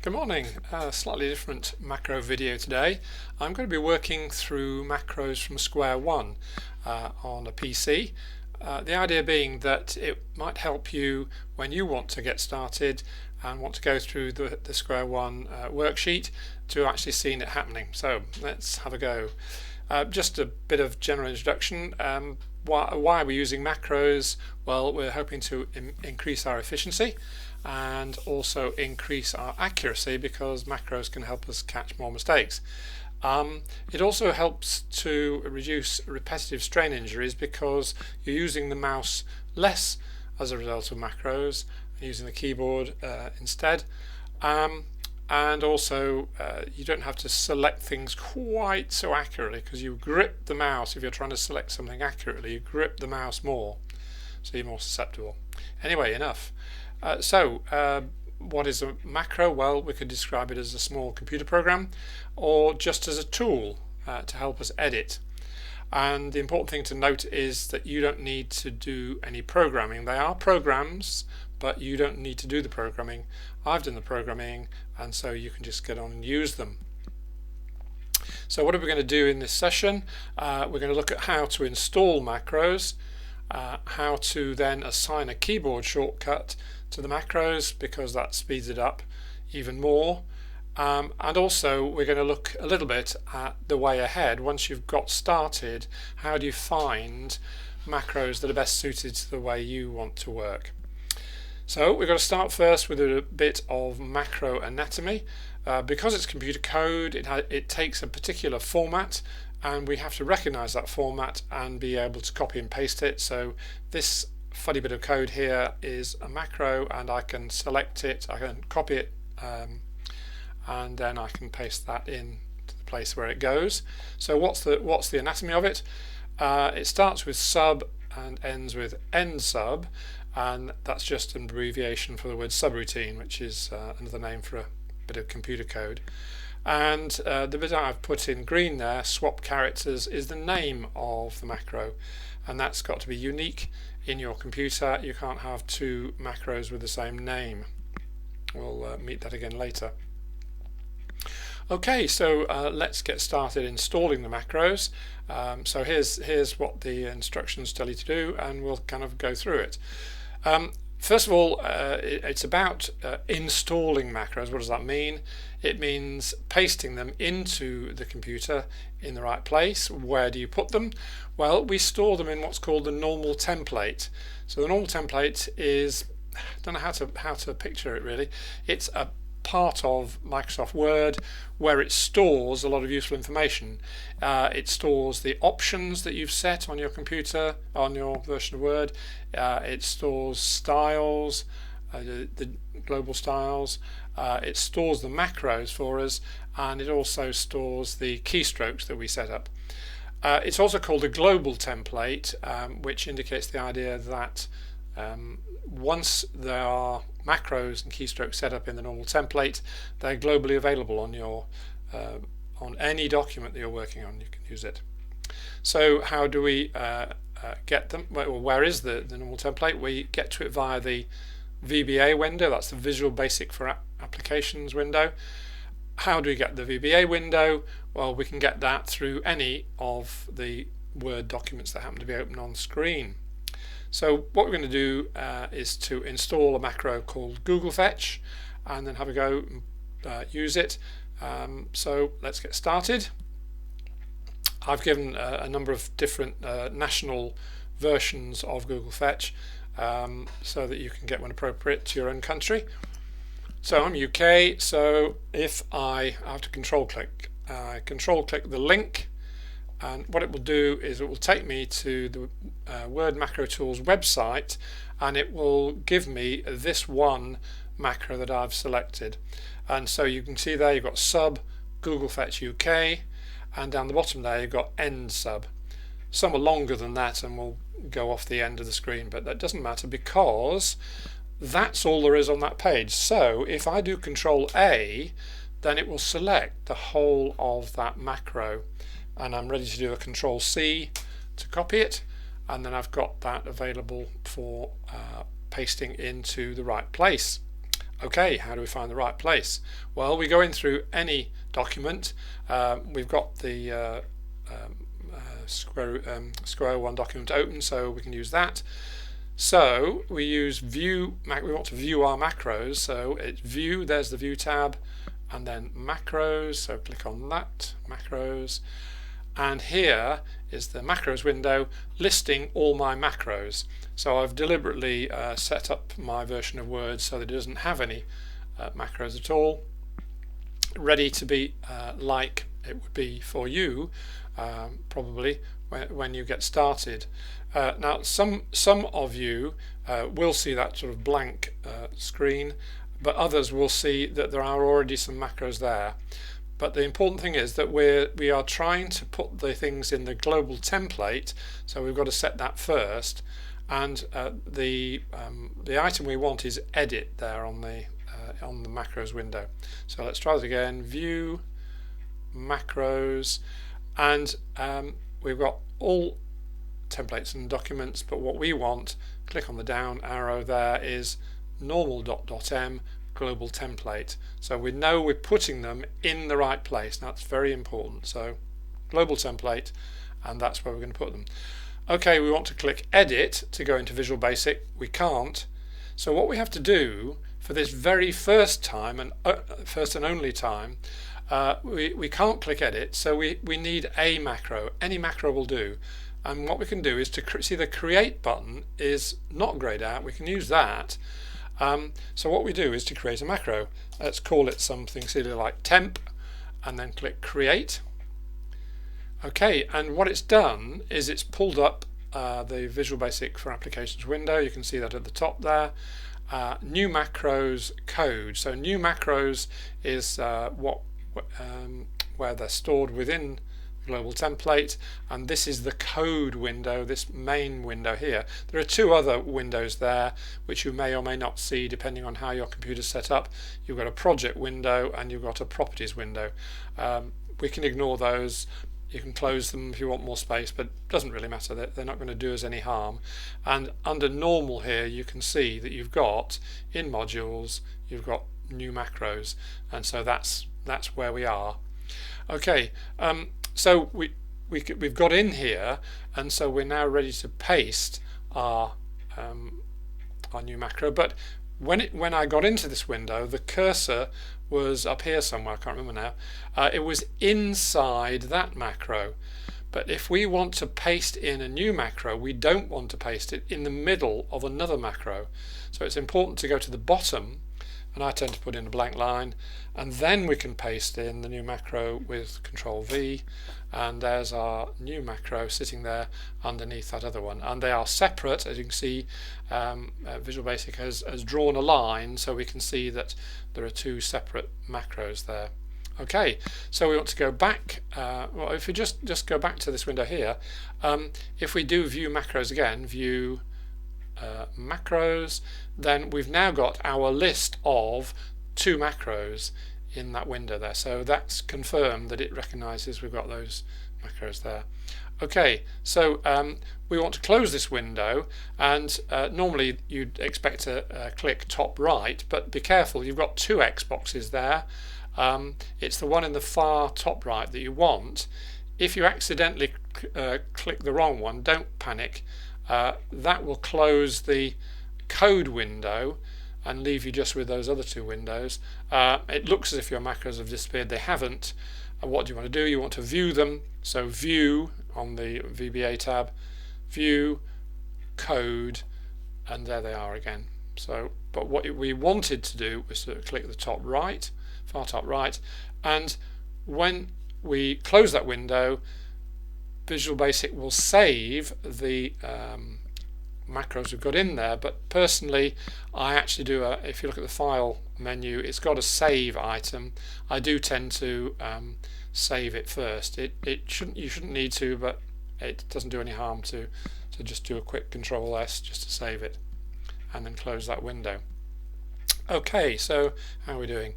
Good morning. Slightly different macro video today. I'm going to be working through macros from square one on a PC. The idea being that it might help you when you want to get started and want to go through the square one worksheet to actually seeing it happening. So let's have a go. Just a bit of general introduction. Why are we using macros? Well, we're hoping to increase our efficiency and also increase our accuracy because macros can help us catch more mistakes. It also helps to reduce repetitive strain injuries because you're using the mouse less as a result of macros, using the keyboard instead. And also you don't have to select things quite so accurately because you grip the mouse. If you're trying to select something accurately, you grip the mouse more, so you're more susceptible. Anyway, enough. What is a macro? Well, we could describe it as a small computer program or just as a tool to help us edit. And the important thing to note is that you don't need to do any programming. They are programs, but you don't need to do the programming. I've done the programming, and so you can just get on and use them. So what are we going to do in this session? We're going to look at how to install macros, how to then assign a keyboard shortcut to the macros because that speeds it up even more. And also we're going to look a little bit at the way ahead. Once you've got started, how do you find macros that are best suited to the way you want to work? So we're going to start first with a bit of macro anatomy. Because it's computer code, it takes a particular format, and we have to recognize that format and be able to copy and paste it. So this funny bit of code here is a macro, and I can select it, I can copy it, and then I can paste that in to the place where it goes. So what's the anatomy of it? It starts with sub and ends with end sub, and that's just an abbreviation for the word subroutine, which is another name for a bit of computer code. And the bit I've put in green there, swap characters, is the name of the macro, and that's got to be unique in your computer. You can't have two macros with the same name. We'll meet that again later. Okay, so let's get started installing the macros. So here's what the instructions tell you to do, and we'll kind of go through it. First of all, it's about installing macros. What does that mean? It means pasting them into the computer in the right place. Where do you put them? Well, we store them in what's called the normal template. So the normal template is, I don't know how to picture it really. It's a part of Microsoft Word where it stores a lot of useful information. It stores the options that you've set on your computer, on your version of Word. It stores styles, the global styles. It stores the macros for us, and it also stores the keystrokes that we set up. It's also called a global template, which indicates the idea that once there are macros and keystrokes set up in the normal template, they're globally available on your on any document that you're working on. You can use it. So how do we get them? Well, where is the normal template? We get to it via the VBA window. That's the Visual Basic for Applications window. How do we get the VBA window? Well, we can get that through any of the Word documents that happen to be open on screen. So what we're going to do is to install a macro called Google Fetch and then have a go and use it. So let's get started. I've given a number of different national versions of Google Fetch so that you can get one appropriate to your own country. So I'm UK, so if I have to control click the link, and what it will do is it will take me to the Word Macro Tools website, and it will give me this one macro that I've selected. And so you can see there you've got sub Google Fetch UK, and down the bottom there you've got end sub. Some are longer than that and will go off the end of the screen, but that doesn't matter because that's all there is on that page. So if I do Control A, then it will select the whole of that macro, and I'm ready to do a Control C to copy it, and then I've got that available for pasting into the right place. Okay, how do we find the right place? Well, we go in through any document. We've got the Square One document open, so we can use that. So we use view, we want to view our macros, so it's view, there's the view tab, and then macros, so click on that, macros, and here is the macros window listing all my macros. So I've deliberately set up my version of Word so that it doesn't have any macros at all, ready to be like it would be for you probably when you get started. Now some of you will see that sort of blank screen, but others will see that there are already some macros there. But the important thing is that we are trying to put the things in the global template, so we've got to set that first. And the item we want is edit there on the macros window. So let's try that again. View, macros, and we've got all templates and documents, but what we want, click on the down arrow there, is normal.m global template. So we know we're putting them in the right place. That's very important. So global template, and that's where we're going to put them. Okay, we want to click edit to go into Visual Basic. We can't. So what we have to do for this very first time, and first and only time, we can't click edit, so we need a macro. Any macro will do. And what we can do is to see the create button is not grayed out. We can use that. So what we do is to create a macro. Let's call it something silly like temp, and then click create. Okay, and what it's done is it's pulled up the Visual Basic for Applications window. You can see that at the top there. New macros code. So new macros is where they're stored within global template, and this is the code window, this main window here. There are two other windows there which you may or may not see depending on how your computer's set up. You've got a project window and you've got a properties window. We can ignore those. You can close them if you want more space, but it doesn't really matter. They're not going to do us any harm. And under normal here you can see that you've got in modules, you've got new macros, and so that's where we are. Okay, so we've got in here, and so we're now ready to paste our new macro. But when I got into this window, the cursor was up here somewhere. I can't remember now. It was inside that macro. But if we want to paste in a new macro, we don't want to paste it in the middle of another macro. So it's important to go to the bottom, and I tend to put in a blank line, and then we can paste in the new macro with Control V, and there's our new macro sitting there underneath that other one. And they are separate, as you can see. Visual Basic has drawn a line so we can see that there are two separate macros there. Okay, so we want to go back. Well, if we just go back to this window here, if we do view macros again, view macros, then we've now got our list of two macros in that window there. So that's confirmed that it recognizes we've got those macros there. Okay, so we want to close this window, and normally you'd expect to click top right, but be careful, you've got two X boxes there. It's the one in the far top right that you want. If you accidentally click the wrong one, don't panic. That will close the code window and leave you just with those other two windows. It looks as if your macros have disappeared. They haven't. What do you want to do? You want to view them. So view on the VBA tab, view, code, and there they are again. So, but what we wanted to do was to click the top right, far top right, and when we close that window, Visual Basic will save the macros we've got in there. But personally, I actually do if you look at the file menu, it's got a save item. I do tend to save it first. You shouldn't need to, but it doesn't do any harm to just do a quick Control S just to save it, and then close that window. Okay, so how are we doing?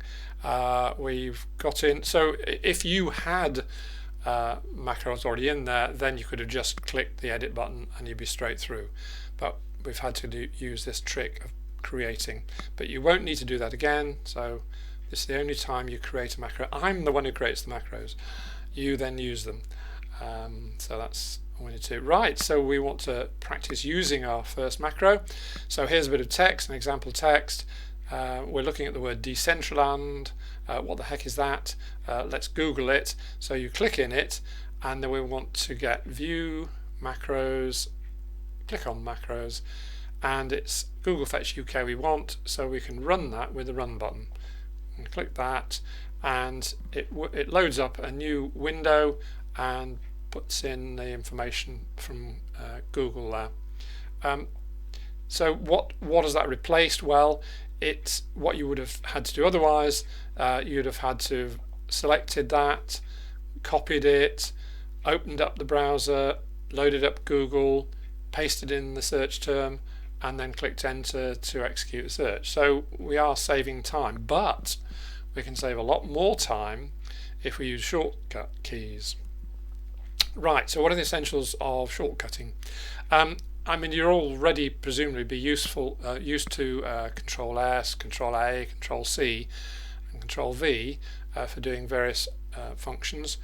We've got in. So if you had macros already in there, then you could have just clicked the edit button and you'd be straight through. But we've had to use this trick of creating, but you won't need to do that again. So this is the only time you create a macro. I'm the one who creates the macros. You then use them. So that's all we need to do. Right, so we want to practice using our first macro. So here's a bit of text, an example text. We're looking at the word Decentraland. What the heck is that? Let's Google it. So you click in it, and then we want to get view macros, click on macros, and it's Google Fetch UK we want, so we can run that with the run button. And click that, and it loads up a new window and puts in the information from Google there. So what has that replaced? Well, it's what you would have had to do otherwise. You'd have had to have selected that, copied it, opened up the browser, loaded up Google, pasted in the search term, and then clicked enter to execute the search. So we are saving time, but we can save a lot more time if we use shortcut keys. Right, so what are the essentials of shortcutting? I mean, you're already presumably used to Control S, Control A, Control C, and Control V for doing various functions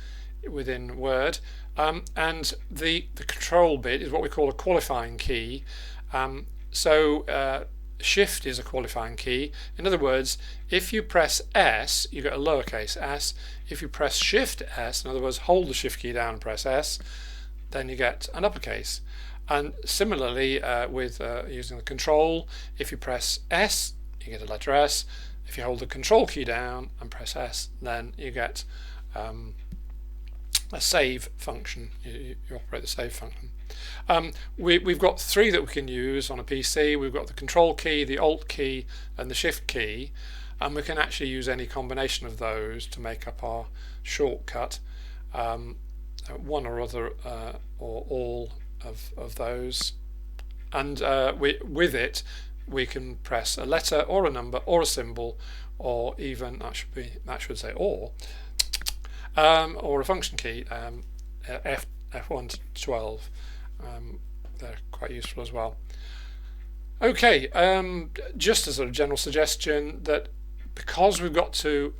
within Word. And the control bit is what we call a qualifying key. So Shift is a qualifying key. In other words, if you press S, you get a lowercase s. If you press Shift S, in other words, hold the Shift key down and press S, then you get an uppercase. And similarly with using the control, if you press S, you get a letter S. If you hold the control key down and press S, then you get a save function. You operate the save function. We've got three that we can use on a PC. We've got the control key, the alt key, and the shift key, and we can actually use any combination of those to make up our shortcut. One or other or all of those, and with it we can press a letter or a number or a symbol, or even that should say or a function key, F1 to 12. They're quite useful as well. Okay, just as a general suggestion that because we've got to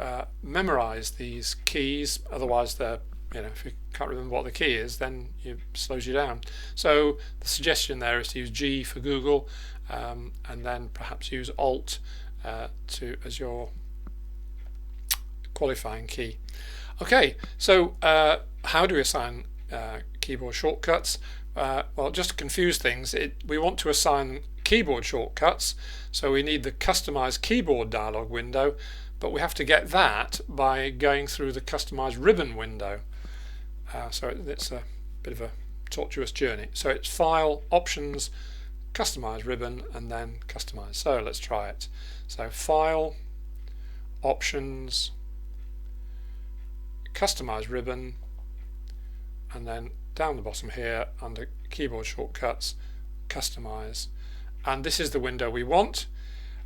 memorize these keys, otherwise they're, if you can't remember what the key is, then it slows you down. So the suggestion there is to use G for Google, and then perhaps use Alt as your qualifying key. Okay, so how do we assign keyboard shortcuts? Well, just to confuse things, we want to assign keyboard shortcuts, so we need the Customize Keyboard dialog window, but we have to get that by going through the Customize Ribbon window. So it's a bit of a tortuous journey. So it's File, Options, Customize Ribbon, and then Customize. So let's try it. So File, Options, Customize Ribbon, and then down the bottom here under Keyboard Shortcuts, Customize, and this is the window we want.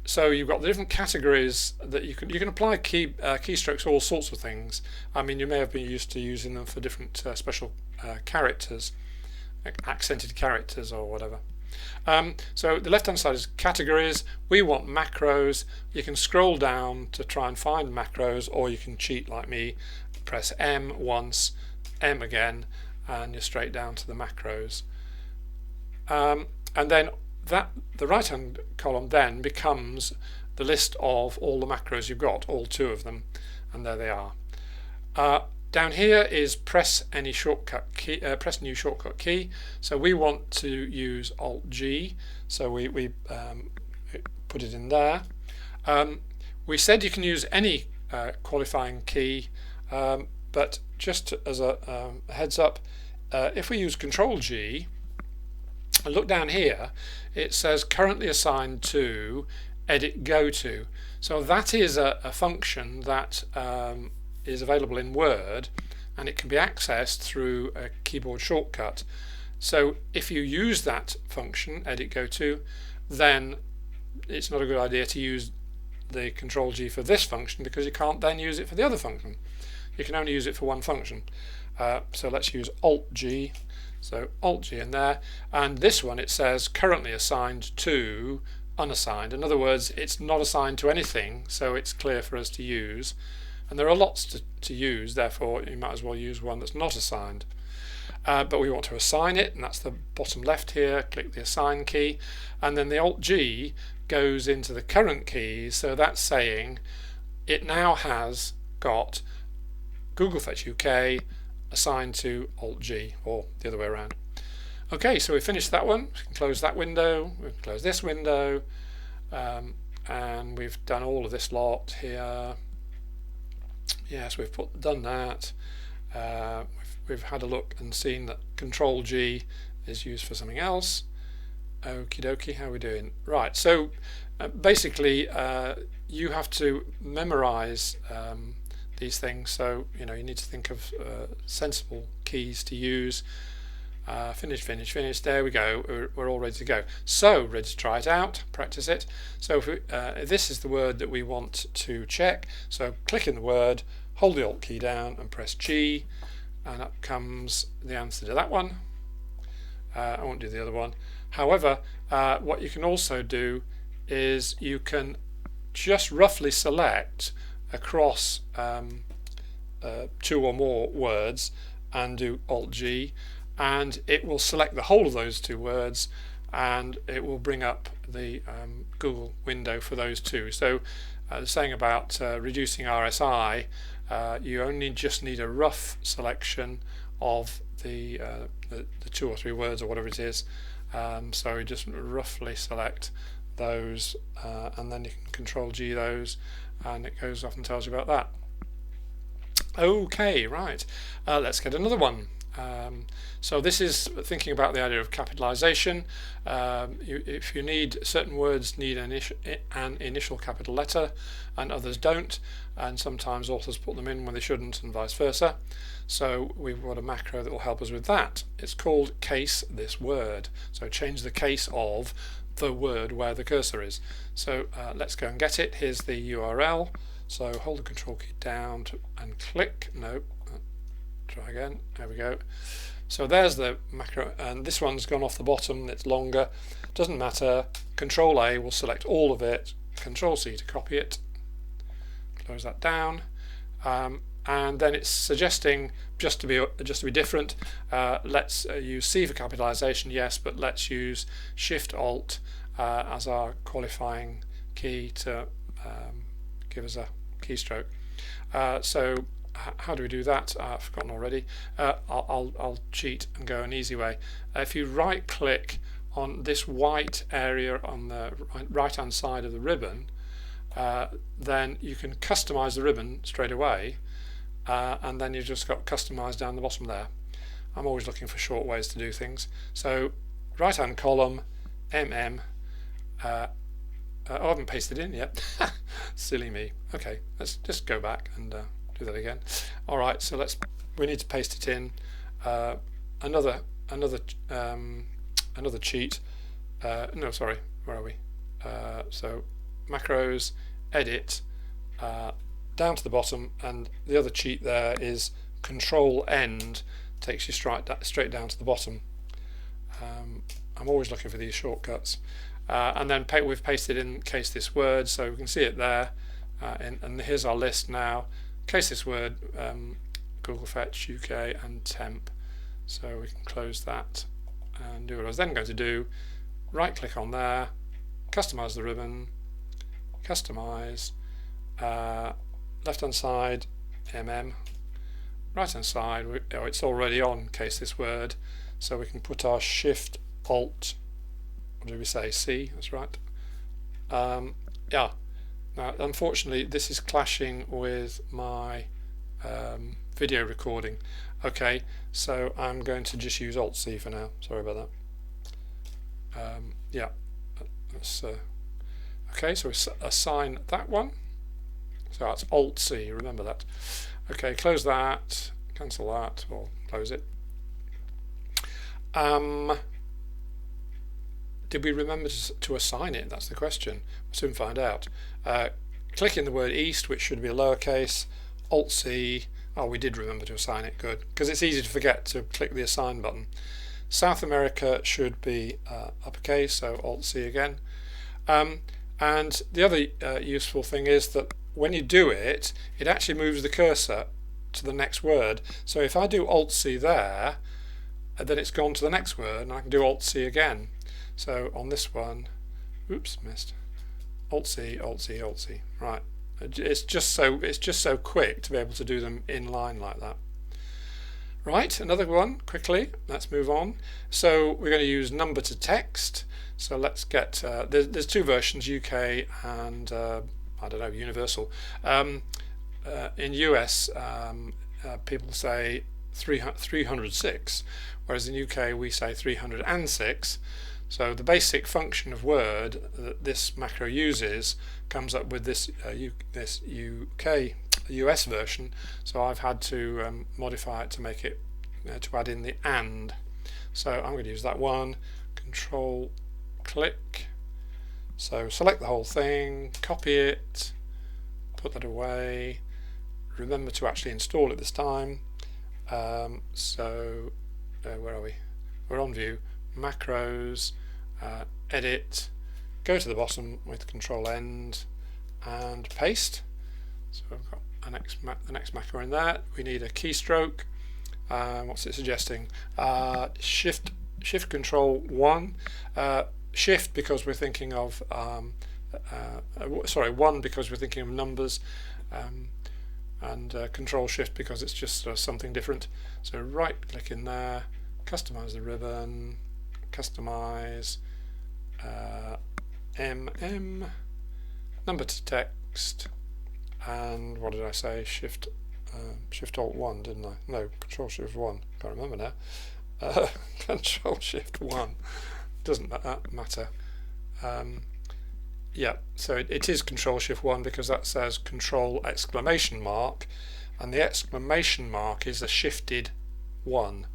So you've got the different categories that you can apply keystrokes to all sorts of things. I mean, you may have been used to using them for different special characters, like accented characters or whatever. So the left hand side is categories. We want macros. You can scroll down to try and find macros, or you can cheat like me, press M once, M again, and you're straight down to the macros. And then the right hand column then becomes the list of all the macros you've got, all 2 of them, and there they are. Down here is press any shortcut key, press new shortcut key. So we want to use Alt G, so we put it in there. We said you can use any qualifying key, but just as a heads up, if we use Control G and look down here, it says currently assigned to edit go to. So that is a function that is available in Word, and it can be accessed through a keyboard shortcut. So if you use that function, edit go to, then it's not a good idea to use the Control G for this function, because you can't then use it for the other function. You can only use it for one function. So let's use Alt G. So Alt G in there, and this one it says currently assigned to unassigned. In other words, it's not assigned to anything, so it's clear for us to use. And there are lots to use, therefore you might as well use one that's not assigned. But we want to assign it, and that's the bottom left here. Click the assign key, and then the Alt-G goes into the current keys, so that's saying it now has got Google Fetch UK assigned to Alt-G, or the other way around. Okay, so we finished that one. We can close that window, we can close this window, and we've done all of this lot here. Yes, we've done that. We've had a look and seen that Control G is used for something else. Okie dokie, how are we doing? Right, so basically you have to memorize these things, so you need to think of sensible keys to use. Finish, there we go, we're all ready to go. So, ready to try it out, practice it. So if this is the word that we want to check, so click in the word, hold the Alt key down and press G, and up comes the answer to that one. I won't do the other one. However, what you can also do is you can just roughly select across 2 or more words and do Alt-G, and it will select the whole of those 2 words, and it will bring up the Google window for those 2. So the saying about reducing RSI, you only just need a rough selection of the 2 or 3 words or whatever it is. So you just roughly select those, and then you can Control G those, and it goes off and tells you about that. Okay, right, let's get another one. So this is thinking about the idea of capitalization. If you need, certain words need an initial capital letter and others don't, and sometimes authors put them in when they shouldn't, and vice versa. So we've got a macro that will help us with that. It's called case this word. So change the case of the word where the cursor is. So let's go and get it. Here's the URL. So hold the Control key down and click. No, try again. There we go. So there's the macro, and this one's gone off the bottom. It's longer. Doesn't matter. Control A will select all of it. Control C to copy it. Close that down. And then it's suggesting, just to be different, let's use C for capitalization, yes, but let's use Shift Alt as our qualifying key to give us a keystroke. So how do we do that? I've forgotten already. I'll cheat and go an easy way. If you right click on this white area on the right hand side of the ribbon, then you can customize the ribbon straight away, and then you've just got customize down the bottom there. I'm always looking for short ways to do things. So right hand column, I haven't pasted in yet. Silly me. Okay, let's just go back and do that again. All right, so we need to paste it in. Another cheat. No, sorry, where are we? So macros, edit, down to the bottom, and the other cheat there is Control End, takes you straight down to the bottom. I'm always looking for these shortcuts. And then we've pasted in case this word, so we can see it there. And here's our list now. Case this word, Google Fetch UK and temp. So we can close that and do what I was then going to do. Right click on there, customize the ribbon, customize, left hand side right hand side, it's already on case this word, so we can put our Shift Alt, what did we say, C, that's right. Yeah, now unfortunately this is clashing with my video recording. Okay, so I'm going to just use Alt C for now, sorry about that. Yeah, that's okay, so we assign that one, so that's Alt C, remember that. Okay, close that, cancel that, or close it. Did we remember to assign it? That's the question. We'll soon find out. Click in the word east, which should be a lowercase, Alt C. Oh, we did remember to assign it, good, because it's easy to forget to click the assign button. South America should be uppercase, so Alt C again. And the other useful thing is that when you do it, it actually moves the cursor to the next word. So if I do Alt-C there, then it's gone to the next word, and I can do Alt-C again. So on this one, oops, missed. Alt-C, Alt-C, Alt-C. Right. It's just so quick to be able to do them in line like that. Right, another one quickly. Let's move on. So we're going to use number to text. So let's get there's two versions, UK and I don't know, universal. In US, people say 306, whereas in UK we say 306. So the basic function of Word that this macro uses comes up with this US version. So I've had to modify it to make it to add in the and. So I'm going to use that one. Control click. So select the whole thing, copy it, put that away. Remember to actually install it this time. Where are we? We're on View, Macros, Edit, go to the bottom with Control End and paste. So I've got the next macro in there. We need a keystroke. What's it suggesting? Shift Control 1. Shift because we're thinking of 1 because we're thinking of numbers, and Control Shift because it's just something different. So right click in there, customize the ribbon, customize number to text, and what did I say? Shift Alt 1, didn't I? No, Control Shift 1. Can't remember now. Control Shift 1. Doesn't matter. Yeah, so it is Control Shift 1 because that says Control exclamation mark, and the exclamation mark is a shifted 1.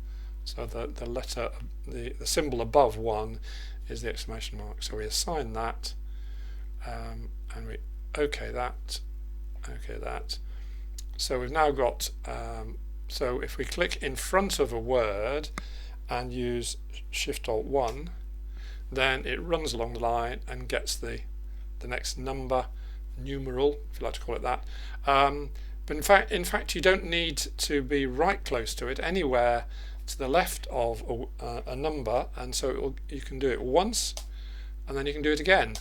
So the letter, the symbol above 1 is the exclamation mark. So we assign that, and we OK that. So we've now got, so if we click in front of a word and use Shift Alt 1, then it runs along the line and gets the next number, numeral, if you like to call it that. But in fact, you don't need to be right close to it, anywhere to the left of a number, and so you can do it once, and then you can do it again,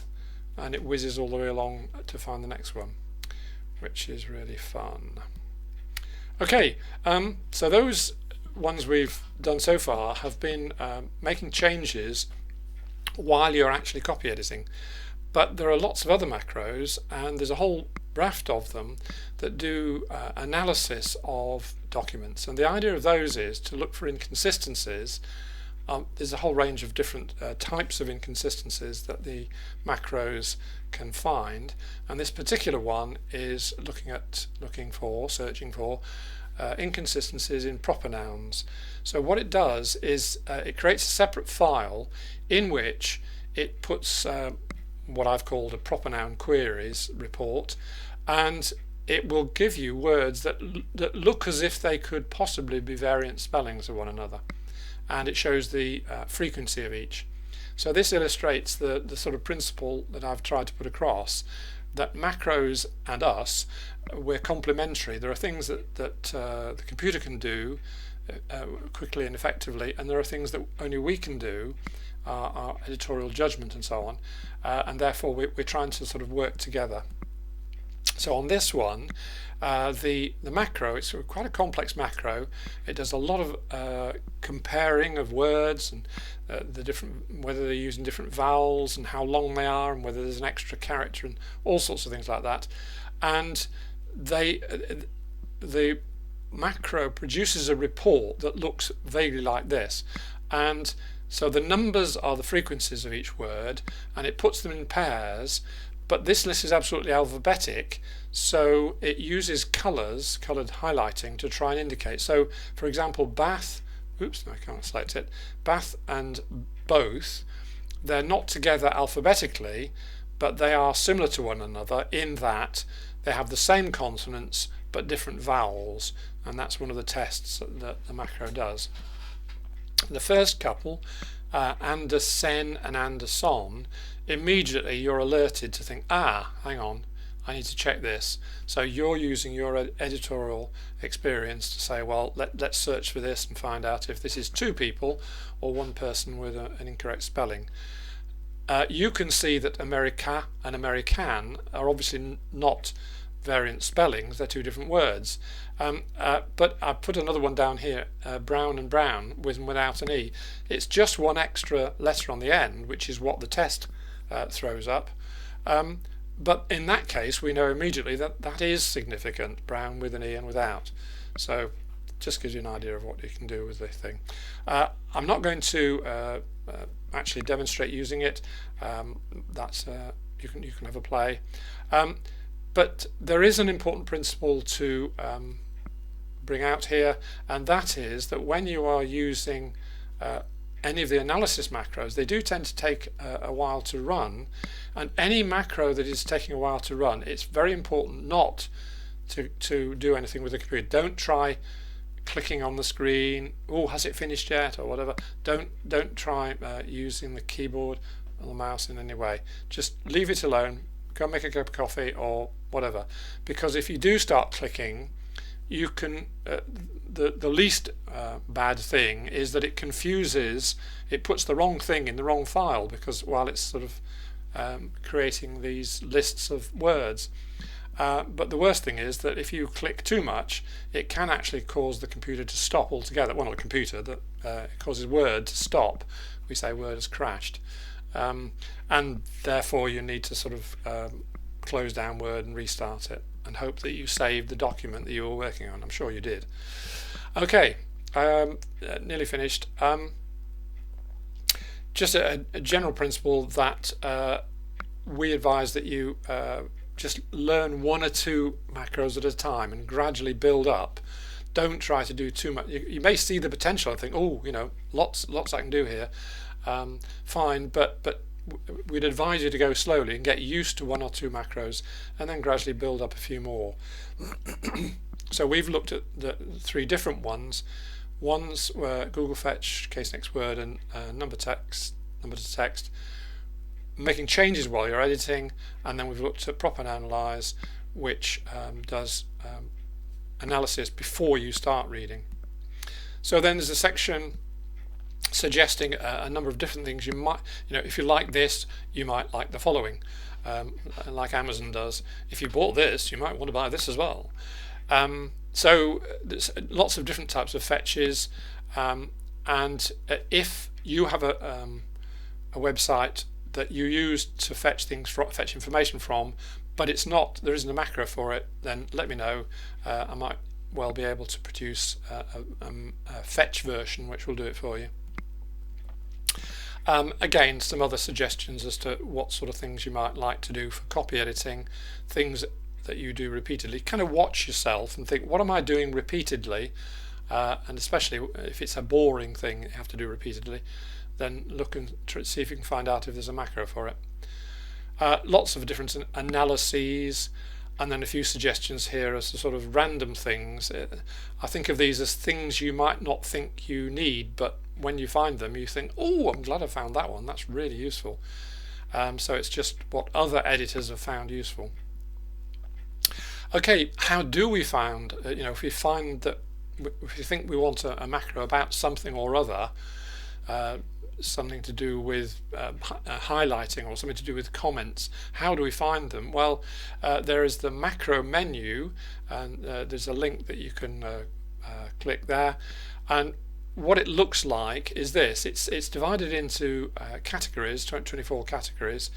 and it whizzes all the way along to find the next one, which is really fun. Okay, so those ones we've done so far have been making changes while you're actually copy editing, but there are lots of other macros, and there's a whole raft of them that do analysis of documents, and the idea of those is to look for inconsistencies. There's a whole range of different types of inconsistencies that the macros can find, and this particular one is searching for inconsistencies in proper nouns. So what it does is it creates a separate file in which it puts what I've called a proper noun queries report, and it will give you words that look as if they could possibly be variant spellings of one another, and it shows the frequency of each. So this illustrates the sort of principle that I've tried to put across, that macros and us, we're complementary. There are things that the computer can do quickly and effectively, and there are things that only we can do, our editorial judgment and so on, and therefore we're trying to sort of work together. So on this one, the macro, it's quite a complex macro. It does a lot of comparing of words and the different, whether they're using different vowels and how long they are, and whether there's an extra character and all sorts of things like that. And the macro produces a report that looks vaguely like this. And so the numbers are the frequencies of each word, and it puts them in pairs. But this list is absolutely alphabetic, so it uses coloured highlighting to try and indicate. So, for example, bath, oops, no, I can't select it, bath and both, they're not together alphabetically, but they are similar to one another in that they have the same consonants but different vowels, and that's one of the tests that the macro does. The first couple, Andersen and Anderson, immediately you're alerted to think, hang on, I need to check this. So you're using your editorial experience to say, well, let's search for this and find out if this is two people or one person with an incorrect spelling. You can see that America and American are obviously not variant spellings, they're two different words. But I put another one down here, brown and brown, with and without an E. It's just one extra letter on the end, which is what the test throws up. But in that case, we know immediately that that is significant, brown with an E and without. So just gives you an idea of what you can do with this thing. I'm not going to actually demonstrate using it. That's you can have a play. But there is an important principle to bring out here, and that is that when you are using any of the analysis macros, they do tend to take a while to run, and any macro that is taking a while to run, it's very important not to do anything with the computer. Don't try clicking on the screen, oh, has it finished yet, or whatever. Don't try using the keyboard or the mouse in any way. Just leave it alone, go make a cup of coffee or whatever, because if you do start clicking, you can the least bad thing is that it confuses, it puts the wrong thing in the wrong file, because while it's sort of creating these lists of words. But the worst thing is that if you click too much, it can actually cause the computer to stop altogether. Well, not the computer, that it causes Word to stop. We say Word has crashed. And therefore you need to sort of close down Word and restart it and hope that you saved the document that you were working on. I'm sure you did. Okay, nearly finished. Just a general principle that we advise that you just learn one or two macros at a time and gradually build up. Don't try to do too much. You may see the potential and think, oh, you know, lots I can do here. Fine, but we'd advise you to go slowly and get used to one or two macros and then gradually build up a few more. So we've looked at the three different ones. Ones were Google Fetch, Case Next Word, and number to text, making changes while you're editing. And then we've looked at Prop and Analyze, which does analysis before you start reading. So then there's a section suggesting a number of different things. You might, if you like this, you might like the following, like Amazon does. If you bought this, you might want to buy this as well. So there's lots of different types of fetches, and if you have a website that you use to fetch information from, but there isn't a macro for it, then let me know. I might well be able to produce a fetch version which will do it for you. Again, some other suggestions as to what sort of things you might like to do for copy editing, things that you do repeatedly. Kind of watch yourself and think, what am I doing repeatedly? And especially if it's a boring thing you have to do repeatedly, then look and see if you can find out if there's a macro for it. Lots of different analyses, and then a few suggestions here as to sort of random things. I think of these as things you might not think you need, but when you find them you think, oh, I'm glad I found that one, that's really useful. So it's just what other editors have found useful. Okay, how do we find, if we find that, if you think we want a macro about something or other, something to do with highlighting or something to do with comments, how do we find them? Well, there is the macro menu, and there's a link that you can click there, and what it looks like is this. It's divided into categories, 24 categories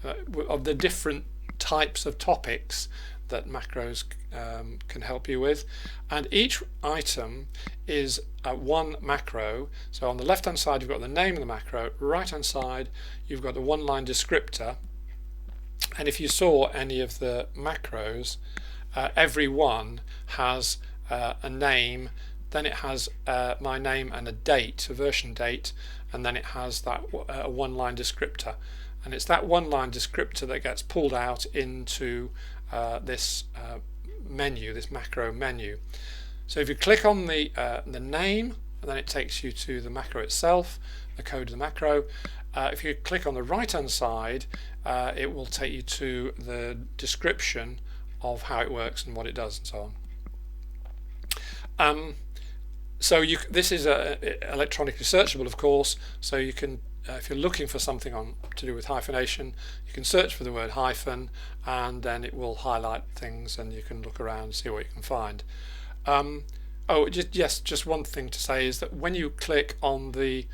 of the different types of topics that macros can help you with, and each item is one macro. So on the left hand side you've got the name of the macro, right hand side you've got the one line descriptor, and if you saw any of the macros, every one has a name, then it has my name and a date, a version date, and then it has that one line descriptor, and it's that one line descriptor that gets pulled out into this menu, this macro menu. So if you click on the name and then it takes you to the macro itself, the code of the macro. If you click on the right hand side, it will take you to the description of how it works and what it does and so on. So this is electronically searchable, of course, so you can, if you're looking for something to do with hyphenation, you can search for the word hyphen, and then it will highlight things and you can look around and see what you can find. Just one thing to say is that when you click on the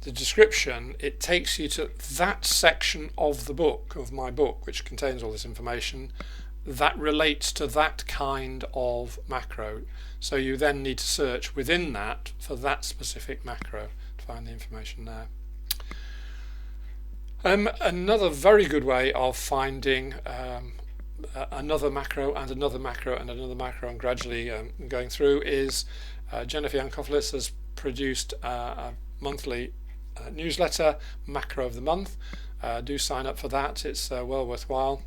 description, it takes you to that section of the book, of my book, which contains all this information that relates to that kind of macro. So you then need to search within that for that specific macro to find the information there. Another very good way of finding another macro and another macro and another macro and gradually going through is Jennifer Yankopoulos has produced a monthly newsletter, Macro of the Month. Do sign up for that, it's well worthwhile.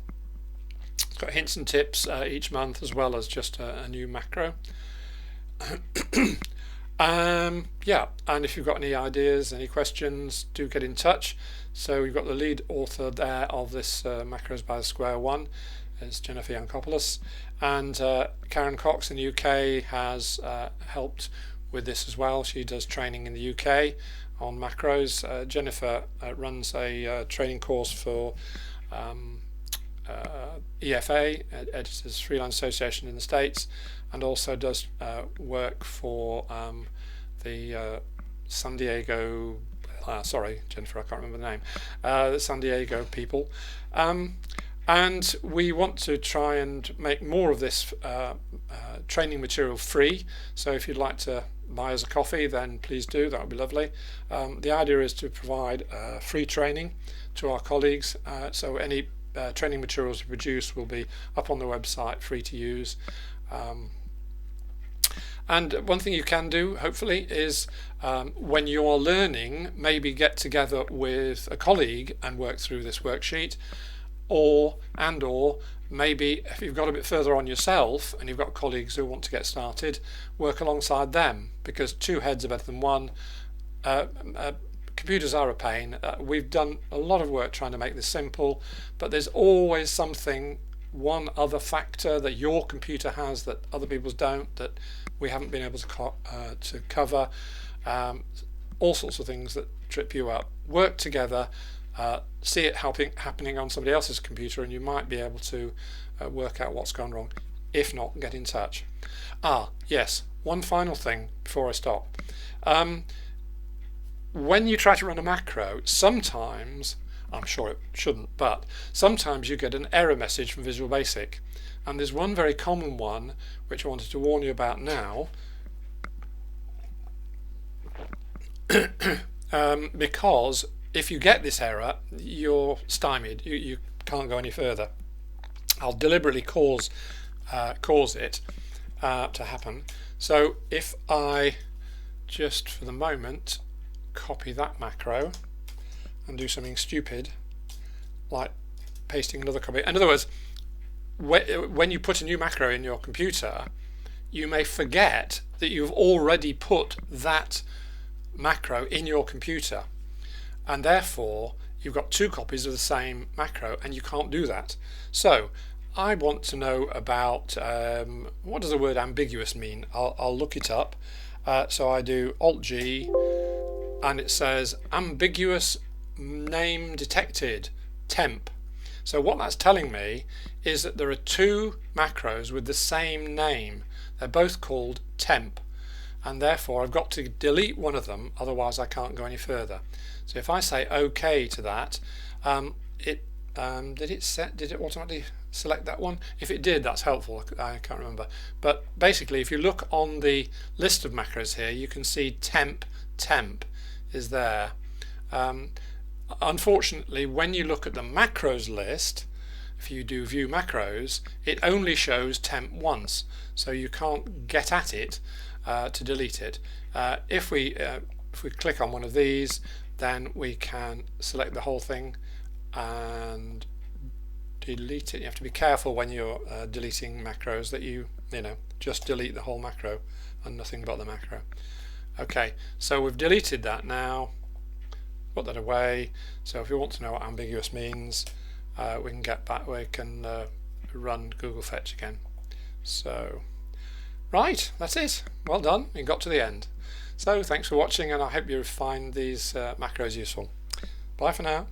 It's got hints and tips each month, as well as just a new macro. And if you've got any ideas, any questions, do get in touch. So we've got the lead author there of this Macros by the Square One, is Jennifer Yankopoulos, and Karen Cox in the UK has helped with this as well. She does training in the UK on macros. Jennifer runs a training course for EFA, Editors Freelance Association in the States, and also does work for the San Diego, Jennifer, I can't remember the name, the San Diego people. And we want to try and make more of this training material free. So if you'd like to buy us a coffee, then please do, that would be lovely. The idea is to provide free training to our colleagues. So any training materials we produce will be up on the website, free to use. And one thing you can do, hopefully, is when you're learning, maybe get together with a colleague and work through this worksheet, or maybe if you've got a bit further on yourself and you've got colleagues who want to get started, work alongside them, because two heads are better than one. Computers are a pain. We've done a lot of work trying to make this simple, but there's always one other factor that your computer has that other people's don't, that we haven't been able to cover. All sorts of things that trip you up. Work together, see it happening on somebody else's computer, and you might be able to work out what's gone wrong. If not, get in touch. Yes, one final thing before I stop. When you try to run a macro, sometimes, I'm sure it shouldn't, but sometimes you get an error message from Visual Basic. And there's one very common one which I wanted to warn you about now. Because if you get this error, you're stymied. You can't go any further. I'll deliberately cause it to happen. So if I just for the moment copy that macro and do something stupid like pasting another copy. In other words, when you put a new macro in your computer, you may forget that you've already put that macro in your computer, and therefore you've got two copies of the same macro, and you can't do that. So I want to know about what does the word ambiguous mean. I'll look it up. So I do Alt-G, and it says ambiguous name detected, temp. So what that's telling me is that there are two macros with the same name. They're both called temp, and therefore I've got to delete one of them, otherwise I can't go any further. So if I say OK to that, did it automatically select that one? If it did, that's helpful. I can't remember. But basically, if you look on the list of macros here, you can see temp is there. Unfortunately, when you look at the macros list, if you do view macros, it only shows temp once, so you can't get at it to delete it. If we click on one of these, then we can select the whole thing and delete it. You have to be careful when you're deleting macros that you just delete the whole macro and nothing but the macro. Okay, so we've deleted that now. Put that away. So if you want to know what ambiguous means, we can get back. We can run Google Fetch again. So right, that's it. Well done. You got to the end. So thanks for watching, and I hope you find these macros useful. Bye for now.